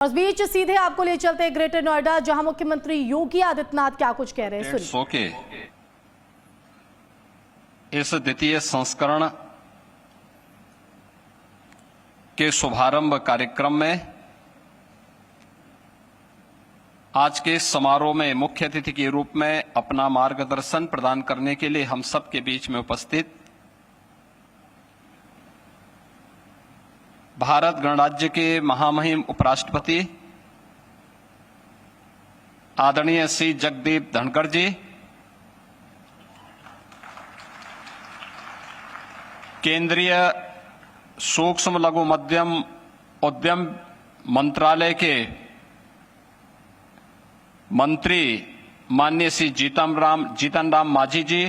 इस बीच सीधे आपको ले चलते हैं ग्रेटर नोएडा, जहां मुख्यमंत्री योगी आदित्यनाथ क्या कुछ कह रहे हैं, सुनिए। इस द्वितीय संस्करण के शुभारंभ कार्यक्रम में आज के समारोह में मुख्य अतिथि के रूप में अपना मार्गदर्शन प्रदान करने के लिए हम सबके बीच में उपस्थित भारत गणराज्य के महामहिम उपराष्ट्रपति आदरणीय श्री जगदीप धनखड़ जी, केंद्रीय सूक्ष्म लघु मध्यम उद्यम मंत्रालय के मंत्री माननीय श्री जीतन राम मांझी जी,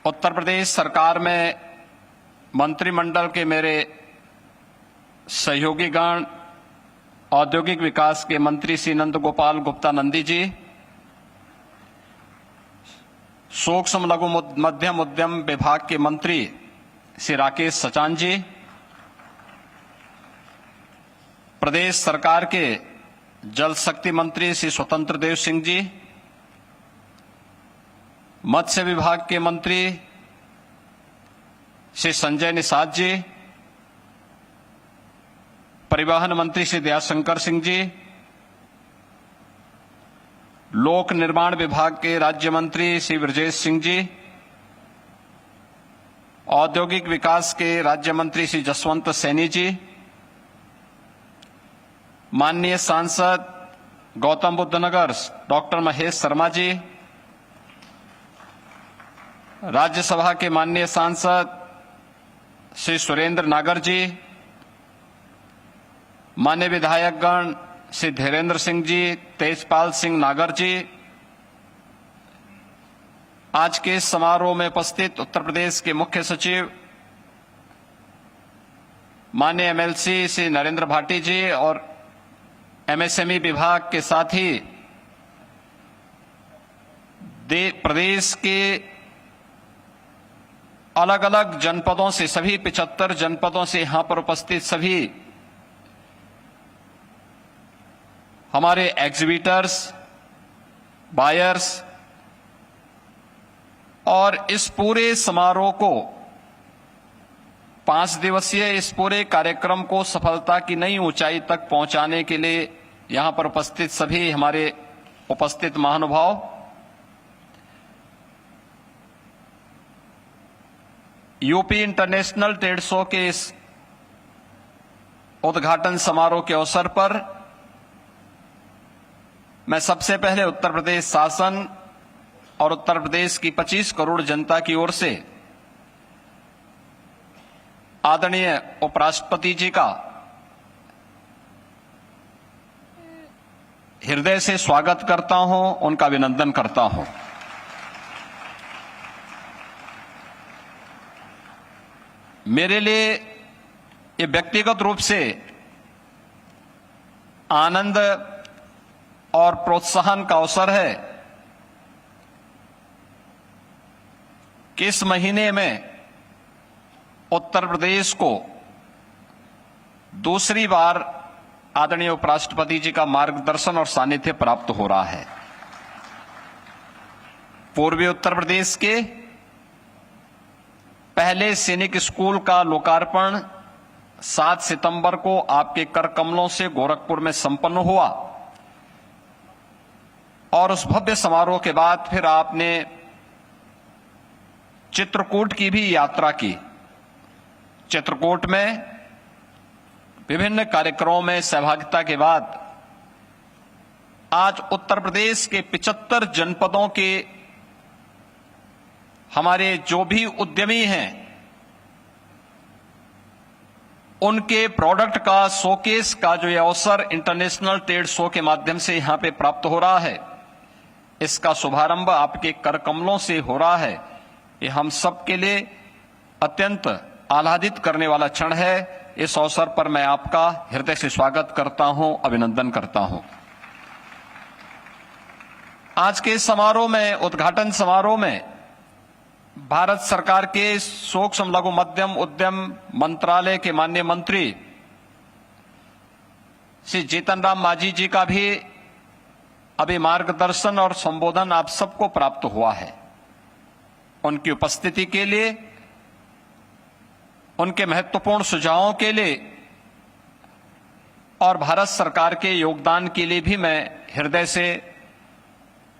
उत्तर प्रदेश सरकार में मंत्रिमंडल के मेरे सहयोगीगण, औद्योगिक विकास के मंत्री श्री नंद गोपाल गुप्ता नंदी जी, सूक्ष्म लघु मध्यम उद्यम विभाग के मंत्री श्री राकेश सचान जी, प्रदेश सरकार के जल शक्ति मंत्री श्री स्वतंत्र देव सिंह जी, मत्स्य विभाग के मंत्री श्री संजय निषाद जी, परिवहन मंत्री श्री दयाशंकर सिंह जी, लोक निर्माण विभाग के राज्य मंत्री श्री ब्रजेश सिंह जी, औद्योगिक विकास के राज्य मंत्री श्री जसवंत सैनी जी, माननीय सांसद गौतम बुद्ध नगर डॉक्टर महेश शर्मा जी, राज्यसभा के माननीय सांसद श्री सुरेंद्र नागर जी, माननीय विधायकगण श्री धीरेन्द्र सिंह जी, तेजपाल सिंह नागर जी, आज के समारोह में उपस्थित उत्तर प्रदेश के मुख्य सचिव माननीय एमएलसी श्री नरेंद्र भाटी जी और एमएसएमई विभाग के साथ ही प्रदेश के अलग अलग जनपदों से, सभी 75 जनपदों से यहां पर उपस्थित सभी हमारे एग्जीबिटर्स, बायर्स और इस पूरे समारोह को 5 दिवसीय इस पूरे कार्यक्रम को सफलता की नई ऊंचाई तक पहुंचाने के लिए यहां पर उपस्थित सभी हमारे उपस्थित महानुभाव, यूपी इंटरनेशनल ट्रेड शो के इस उद्घाटन समारोह के अवसर पर मैं सबसे पहले उत्तर प्रदेश शासन और उत्तर प्रदेश की 25 करोड़ जनता की ओर से आदरणीय उपराष्ट्रपति जी का हृदय से स्वागत करता हूं, उनका अभिनंदन करता हूं। मेरे लिए ये व्यक्तिगत रूप से आनंद और प्रोत्साहन का अवसर है कि इस महीने में उत्तर प्रदेश को दूसरी बार आदरणीय उपराष्ट्रपति जी का मार्गदर्शन और सानिध्य प्राप्त हो रहा है। पूर्वी उत्तर प्रदेश के पहले सैनिक स्कूल का लोकार्पण 7 सितंबर को आपके कर कमलों से गोरखपुर में संपन्न हुआ और उस भव्य समारोह के बाद फिर आपने चित्रकूट की भी यात्रा की। चित्रकूट में विभिन्न कार्यक्रमों में सहभागिता के बाद आज उत्तर प्रदेश के 75 जनपदों के हमारे जो भी उद्यमी हैं उनके प्रोडक्ट का शोकेस का जो ये अवसर इंटरनेशनल ट्रेड शो के माध्यम से यहां पे प्राप्त हो रहा है, इसका शुभारंभ आपके कर कमलों से हो रहा है। ये हम सब के लिए अत्यंत आह्लादित करने वाला क्षण है। इस अवसर पर मैं आपका हृदय से स्वागत करता हूं, अभिनंदन करता हूं। आज के समारोह में, उद्घाटन समारोह में भारत सरकार के सूक्ष्म लघु मध्यम उद्यम मंत्रालय के माननीय मंत्री श्री जीतन राम मांझी जी का भी अभी मार्गदर्शन और संबोधन आप सबको प्राप्त हुआ है। उनकी उपस्थिति के लिए, उनके महत्वपूर्ण सुझावों के लिए और भारत सरकार के योगदान के लिए भी मैं हृदय से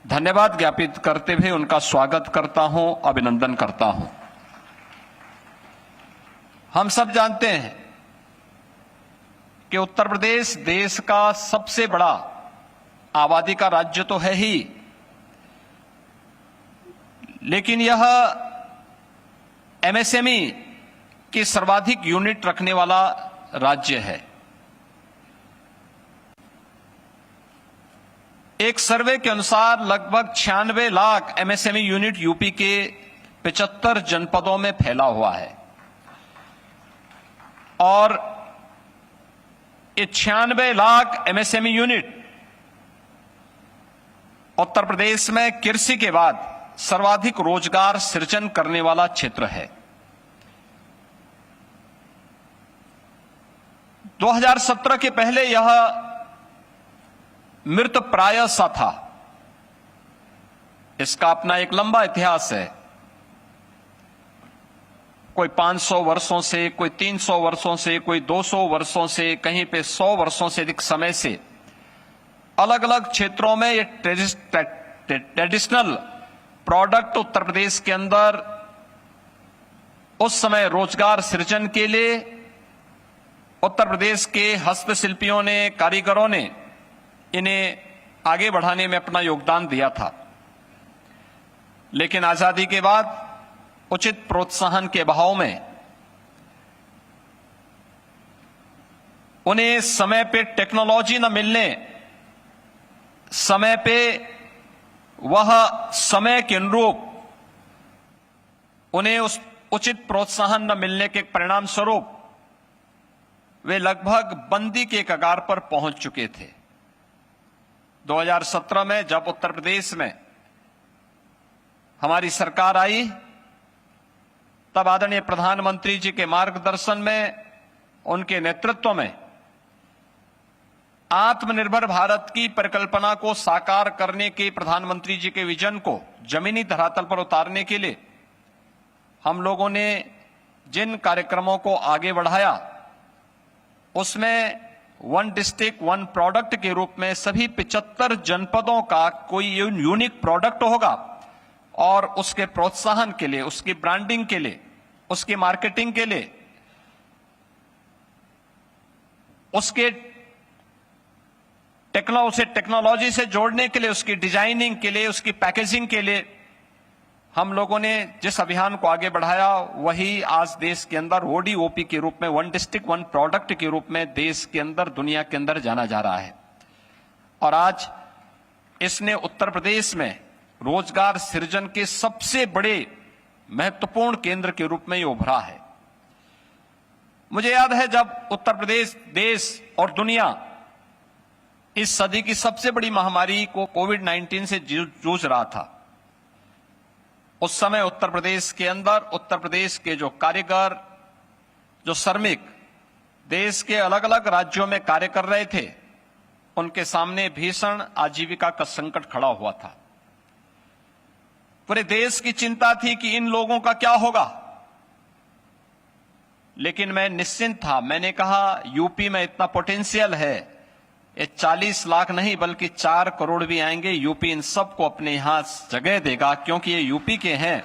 धन्यवाद ज्ञापित करते हुए उनका स्वागत करता हूं, अभिनंदन करता हूं। हम सब जानते हैं कि उत्तर प्रदेश देश का सबसे बड़ा आबादी का राज्य तो है ही, लेकिन यह एमएसएमई की सर्वाधिक यूनिट रखने वाला राज्य है। एक सर्वे के अनुसार लगभग 96 लाख एमएसएमई यूनिट यूपी के 75 जनपदों में फैला हुआ है और ये 96 लाख एमएसएमई यूनिट उत्तर प्रदेश में कृषि के बाद सर्वाधिक रोजगार सृजन करने वाला क्षेत्र है। 2017 के पहले यह मृत प्राय सा था। इसका अपना एक लंबा इतिहास है। कोई 500 वर्षों से, कोई 300 वर्षों से, कोई 200 वर्षों से, कहीं पे 100 वर्षों से अधिक समय से अलग अलग क्षेत्रों में ये ट्रेडिशनल प्रोडक्ट उत्तर प्रदेश के अंदर उस समय रोजगार सृजन के लिए उत्तर प्रदेश के हस्तशिल्पियों ने, कारीगरों ने इन्हें आगे बढ़ाने में अपना योगदान दिया था। लेकिन आजादी के बाद उचित प्रोत्साहन के अभाव में उन्हें समय पे टेक्नोलॉजी न मिलने, समय पे वह समय के अनुरूप उन्हें उस उचित प्रोत्साहन न मिलने के परिणाम स्वरूप वे लगभग बंदी के कगार पर पहुंच चुके थे। 2017 में जब उत्तर प्रदेश में हमारी सरकार आई, तब आदरणीय प्रधानमंत्री जी के मार्गदर्शन में, उनके नेतृत्व में आत्मनिर्भर भारत की परिकल्पना को साकार करने के प्रधानमंत्री जी के विजन को जमीनी धरातल पर उतारने के लिए हम लोगों ने जिन कार्यक्रमों को आगे बढ़ाया, उसमें वन डिस्ट्रिक्ट वन प्रोडक्ट के रूप में सभी 75 जनपदों का कोई यूनिक प्रोडक्ट होगा और उसके प्रोत्साहन के लिए, उसकी ब्रांडिंग के लिए, उसकी मार्केटिंग के लिए, उसके टेक्नोलॉजी से जोड़ने के लिए, उसकी डिजाइनिंग के लिए, उसकी पैकेजिंग के लिए हम लोगों ने जिस अभियान को आगे बढ़ाया, वही आज देश के अंदर ओडीओपी के रूप में, वन डिस्ट्रिक्ट वन प्रोडक्ट के रूप में देश के अंदर, दुनिया के अंदर जाना जा रहा है। और आज इसने उत्तर प्रदेश में रोजगार सृजन के सबसे बड़े महत्वपूर्ण केंद्र के रूप में ये उभरा है। मुझे याद है जब उत्तर प्रदेश देश और दुनिया इस सदी की सबसे बड़ी महामारी को कोविड-19 से जूझ रहा था, उस समय उत्तर प्रदेश के अंदर उत्तर प्रदेश के जो कारीगर, जो श्रमिक देश के अलग अलग राज्यों में कार्य कर रहे थे, उनके सामने भीषण आजीविका का संकट खड़ा हुआ था। पूरे देश की चिंता थी कि इन लोगों का क्या होगा। लेकिन मैं निश्चिंत था। मैंने कहा यूपी में इतना पोटेंशियल है, ये 40 लाख नहीं बल्कि 4 करोड़ भी आएंगे, यूपी इन सबको अपने यहां जगह देगा, क्योंकि ये यूपी के हैं।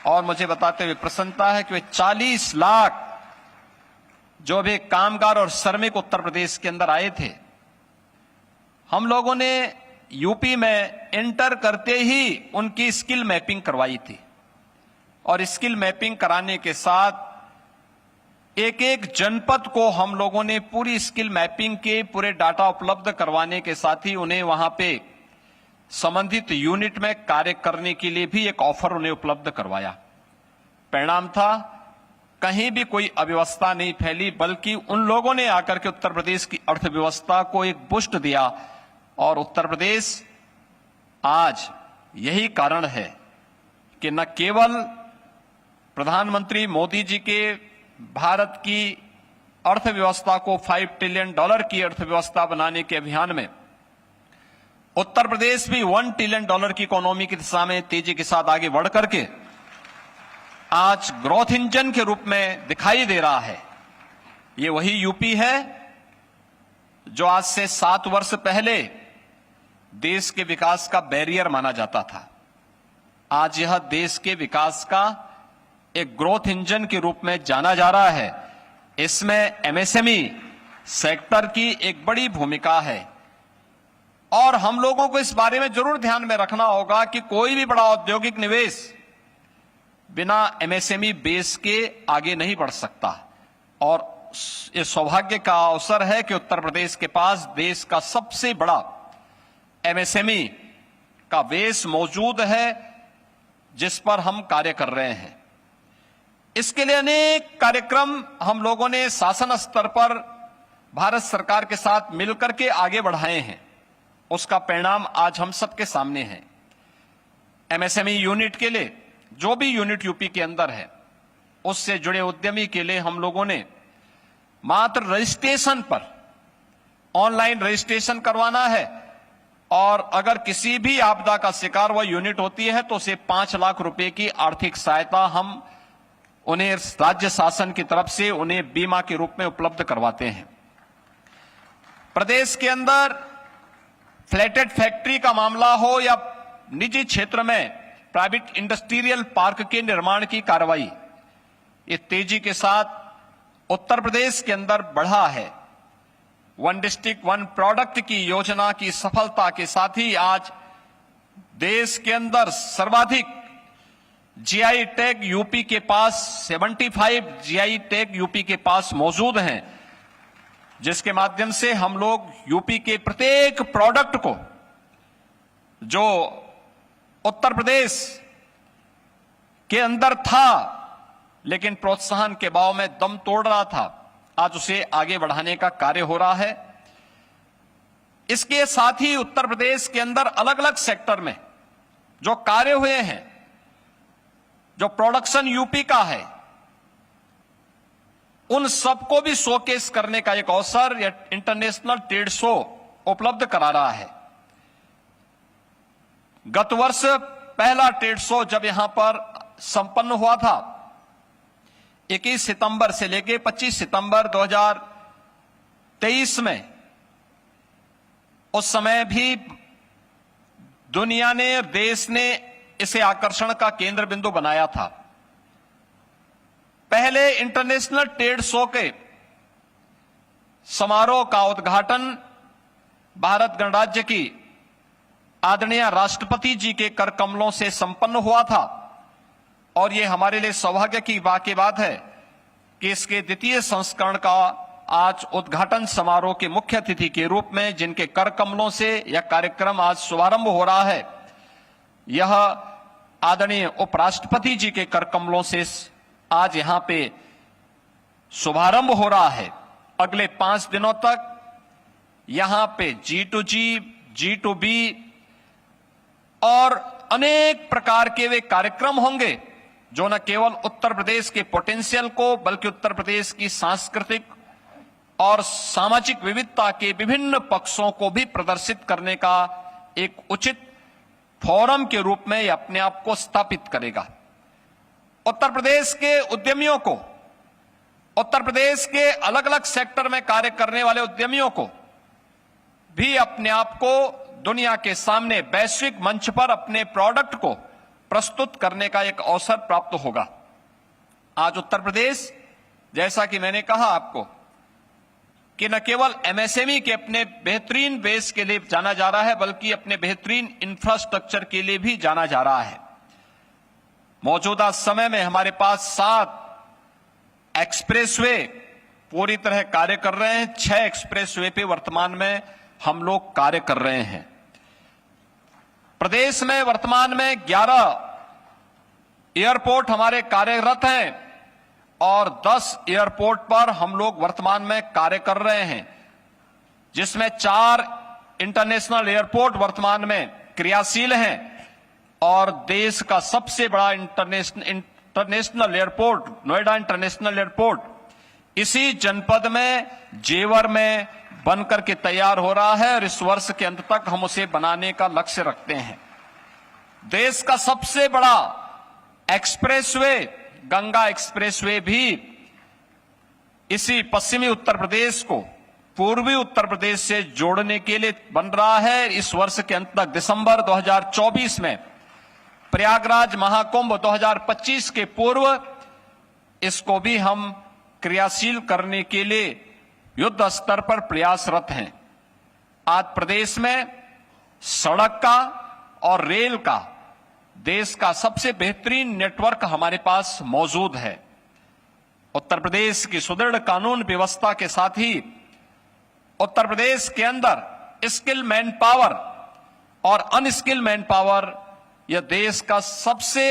और मुझे बताते हुए प्रसन्नता है कि वे 40 लाख जो भी कामगार और श्रमिक उत्तर प्रदेश के अंदर आए थे, हम लोगों ने यूपी में एंटर करते ही उनकी स्किल मैपिंग करवाई थी। और स्किल मैपिंग कराने के साथ एक एक जनपद को हम लोगों ने पूरी स्किल मैपिंग के पूरे डाटा उपलब्ध करवाने के साथ ही उन्हें वहां पे संबंधित यूनिट में कार्य करने के लिए भी एक ऑफर उन्हें उपलब्ध करवाया। परिणाम था, कहीं भी कोई अव्यवस्था नहीं फैली, बल्कि उन लोगों ने आकर के उत्तर प्रदेश की अर्थव्यवस्था को एक बूस्ट दिया। और उत्तर प्रदेश आज यही कारण है कि न केवल प्रधानमंत्री मोदी जी के भारत की अर्थव्यवस्था को $5 ट्रिलियन की अर्थव्यवस्था बनाने के अभियान में उत्तर प्रदेश भी $1 ट्रिलियन की इकोनॉमी की दिशा में तेजी के साथ आगे बढ़ करके आज ग्रोथ इंजन के रूप में दिखाई दे रहा है। ये वही यूपी है जो आज से 7 वर्ष पहले देश के विकास का बैरियर माना जाता था। आज यह देश के विकास का एक ग्रोथ इंजन के रूप में जाना जा रहा है। इसमें एमएसएमई सेक्टर की एक बड़ी भूमिका है और हम लोगों को इस बारे में जरूर ध्यान में रखना होगा कि कोई भी बड़ा औद्योगिक निवेश बिना एमएसएमई बेस के आगे नहीं बढ़ सकता। और ये सौभाग्य का अवसर है कि उत्तर प्रदेश के पास देश का सबसे बड़ा एमएसएमई का बेस मौजूद है जिस पर हम कार्य कर रहे हैं। इसके लिए अनेक कार्यक्रम हम लोगों ने शासन स्तर पर भारत सरकार के साथ मिलकर के आगे बढ़ाए हैं। उसका परिणाम आज हम सबके सामने है। एमएसएमई यूनिट के लिए जो भी यूनिट यूपी के अंदर है उससे जुड़े उद्यमी के लिए हम लोगों ने मात्र रजिस्ट्रेशन पर ऑनलाइन रजिस्ट्रेशन करवाना है और अगर किसी भी आपदा का शिकार वह यूनिट होती है तो उसे 5 लाख रुपए की आर्थिक सहायता हम उन्हें राज्य शासन की तरफ से उन्हें बीमा के रूप में उपलब्ध करवाते हैं। प्रदेश के अंदर फ्लैटेड फैक्ट्री का मामला हो या निजी क्षेत्र में प्राइवेट इंडस्ट्रियल पार्क के निर्माण की कार्रवाई, ये तेजी के साथ उत्तर प्रदेश के अंदर बढ़ा है। 1 डिस्ट्रिक्ट 1 प्रोडक्ट की योजना की सफलता के साथ ही आज देश के अंदर सर्वाधिक जीआई टैग यूपी के पास 75 जीआई टैग यूपी के पास मौजूद हैं, जिसके माध्यम से हम लोग यूपी के प्रत्येक प्रोडक्ट को जो उत्तर प्रदेश के अंदर था लेकिन प्रोत्साहन के भाव में दम तोड़ रहा था, आज उसे आगे बढ़ाने का कार्य हो रहा है। इसके साथ ही उत्तर प्रदेश के अंदर अलग अलग सेक्टर में जो कार्य हुए हैं, जो प्रोडक्शन यूपी का है, उन सबको भी शोकेस करने का एक अवसर या इंटरनेशनल ट्रेड शो उपलब्ध करा रहा है। गत वर्ष पहला ट्रेड शो जब यहां पर संपन्न हुआ था 21 सितंबर से लेकर 25 सितंबर 2023 में, उस समय भी दुनिया ने, देश ने इसे आकर्षण का केंद्र बिंदु बनाया था। पहले इंटरनेशनल ट्रेड शो के समारोह का उद्घाटन भारत गणराज्य की आदरणीय राष्ट्रपति जी के कर कमलों से संपन्न हुआ था और यह हमारे लिए सौभाग्य की बात है कि इसके द्वितीय संस्करण का आज उद्घाटन समारोह के मुख्य अतिथि के रूप में जिनके कर कमलों से यह कार्यक्रम आज शुभारंभ हो रहा है, यह आदरणीय उपराष्ट्रपति जी के कर कमलों से आज यहां पे शुभारंभ हो रहा है। अगले 5 दिनों तक यहां पे G2G, G2B और अनेक प्रकार के वे कार्यक्रम होंगे जो न केवल उत्तर प्रदेश के पोटेंशियल को बल्कि उत्तर प्रदेश की सांस्कृतिक और सामाजिक विविधता के विभिन्न पक्षों को भी प्रदर्शित करने का एक उचित फोरम के रूप में अपने आप को स्थापित करेगा। उत्तर प्रदेश के उद्यमियों को, उत्तर प्रदेश के अलग अलग सेक्टर में कार्य करने वाले उद्यमियों को भी अपने आप को दुनिया के सामने वैश्विक मंच पर अपने प्रोडक्ट को प्रस्तुत करने का एक अवसर प्राप्त होगा। आज उत्तर प्रदेश, जैसा कि मैंने कहा आपको, कि न केवल एमएसएमई के अपने बेहतरीन बेस के लिए जाना जा रहा है बल्कि अपने बेहतरीन इंफ्रास्ट्रक्चर के लिए भी जाना जा रहा है। मौजूदा समय में हमारे पास 7 एक्सप्रेसवे पूरी तरह कार्य कर रहे हैं। 6 एक्सप्रेसवे पे वर्तमान में हम लोग कार्य कर रहे हैं। प्रदेश में वर्तमान में 11 एयरपोर्ट हमारे कार्यरत हैं और 10 एयरपोर्ट पर हम लोग वर्तमान में कार्य कर रहे हैं, जिसमें 4 इंटरनेशनल एयरपोर्ट वर्तमान में क्रियाशील हैं और देश का सबसे बड़ा international airport Noida international airport इसी जनपद में जेवर में बनकर के तैयार हो रहा है और इस वर्ष के अंत तक हम उसे बनाने का लक्ष्य रखते हैं। देश का सबसे बड़ा एक्सप्रेसवे गंगा एक्सप्रेसवे भी इसी पश्चिमी उत्तर प्रदेश को पूर्वी उत्तर प्रदेश से जोड़ने के लिए बन रहा है। इस वर्ष के अंत तक दिसंबर 2024 में प्रयागराज महाकुंभ 2025 के पूर्व इसको भी हम क्रियाशील करने के लिए युद्ध स्तर पर प्रयासरत हैं। आज प्रदेश में सड़क का और रेल का देश का सबसे बेहतरीन नेटवर्क हमारे पास मौजूद है। उत्तर प्रदेश की सुदृढ़ कानून व्यवस्था के साथ ही उत्तर प्रदेश के अंदर स्किल मैन पावर और अनस्किल मैन पावर यह देश का सबसे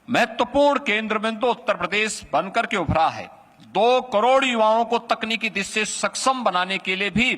महत्वपूर्ण केंद्र बिंदु उत्तर प्रदेश बनकर के उभरा है। 2 करोड़ युवाओं को तकनीकी दृष्टि से सक्षम बनाने के लिए भी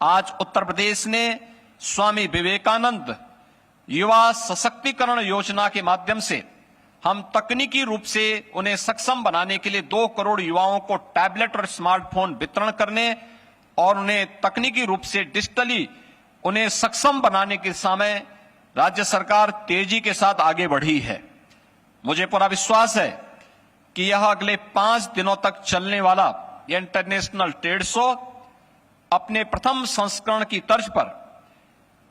आज उत्तर प्रदेश ने स्वामी विवेकानंद युवा सशक्तिकरण योजना के माध्यम से हम तकनीकी रूप से उन्हें सक्षम बनाने के लिए 2 करोड़ युवाओं को टैबलेट और स्मार्टफोन वितरण करने और उन्हें तकनीकी रूप से डिजिटली उन्हें सक्षम बनाने के समय राज्य सरकार तेजी के साथ आगे बढ़ी है। मुझे पूरा विश्वास है कि यह अगले 5 दिनों तक चलने वाला यह इंटरनेशनल ट्रेड शो अपने प्रथम संस्करण की तर्ज पर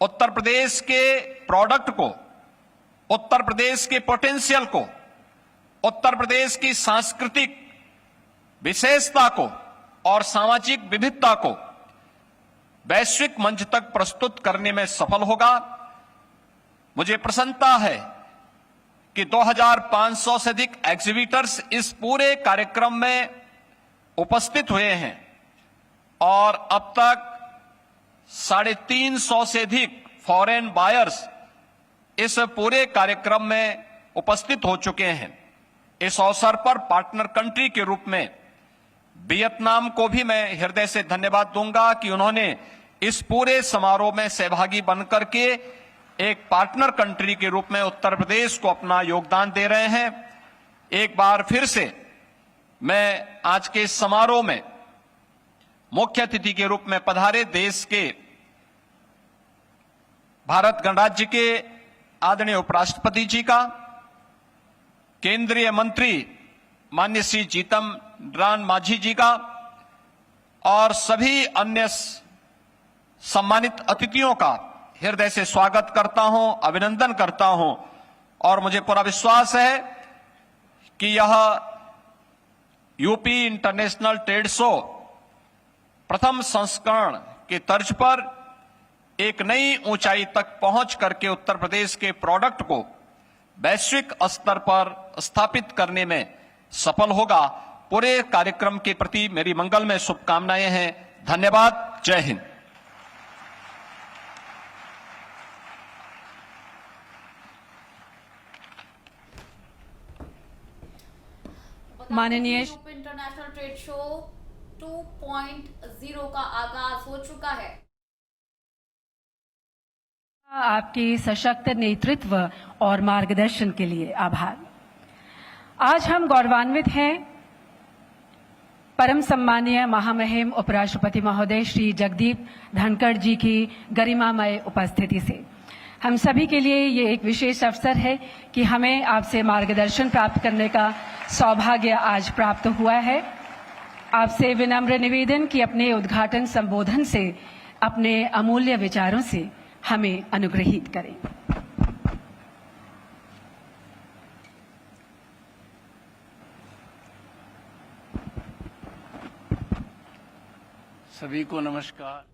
उत्तर प्रदेश के प्रोडक्ट को, उत्तर प्रदेश के पोटेंशियल को, उत्तर प्रदेश की सांस्कृतिक विशेषता को और सामाजिक विविधता को वैश्विक मंच तक प्रस्तुत करने में सफल होगा। मुझे प्रसन्नता है कि 2500 से अधिक एग्जीबिटर्स इस पूरे कार्यक्रम में उपस्थित हुए हैं और अब तक 350 से अधिक फॉरेन बायर्स इस पूरे कार्यक्रम में उपस्थित हो चुके हैं। इस अवसर पर पार्टनर कंट्री के रूप में वियतनाम को भी मैं हृदय से धन्यवाद दूंगा कि उन्होंने इस पूरे समारोह में सहभागी बनकर के एक पार्टनर कंट्री के रूप में उत्तर प्रदेश को अपना योगदान दे रहे हैं। एक बार फिर से मैं आज के इस समारोह में मुख्य अतिथि के रूप में पधारे देश के भारत गणराज्य के आदरणीय उपराष्ट्रपति जी का, केंद्रीय मंत्री माननीय श्री जीतन राम मांझी जी का और सभी अन्य सम्मानित अतिथियों का हृदय से स्वागत करता हूं, अभिनंदन करता हूं और मुझे पूरा विश्वास है कि यह यूपी इंटरनेशनल ट्रेड शो प्रथम संस्करण के तर्ज पर एक नई ऊंचाई तक पहुंच करके उत्तर प्रदेश के प्रोडक्ट को वैश्विक स्तर पर स्थापित करने में सफल होगा। पूरे कार्यक्रम के प्रति मेरी मंगलमय शुभकामनाएं हैं। धन्यवाद। जय हिंद। माननीय इंटरनेशनल ट्रेड शो 2.0 का आगाज हो चुका है। आपके सशक्त नेतृत्व और मार्गदर्शन के लिए आभार। आज हम गौरवान्वित हैं परम सम्मानीय महामहिम उपराष्ट्रपति महोदय श्री जगदीप धनखड़ जी की गरिमामय उपस्थिति से। हम सभी के लिए ये एक विशेष अवसर है कि हमें आपसे मार्गदर्शन प्राप्त करने का सौभाग्य आज प्राप्त हुआ है। आपसे विनम्र निवेदन कि अपने उद्घाटन संबोधन से, अपने अमूल्य विचारों से हमें अनुग्रहित करें। सभी को नमस्कार।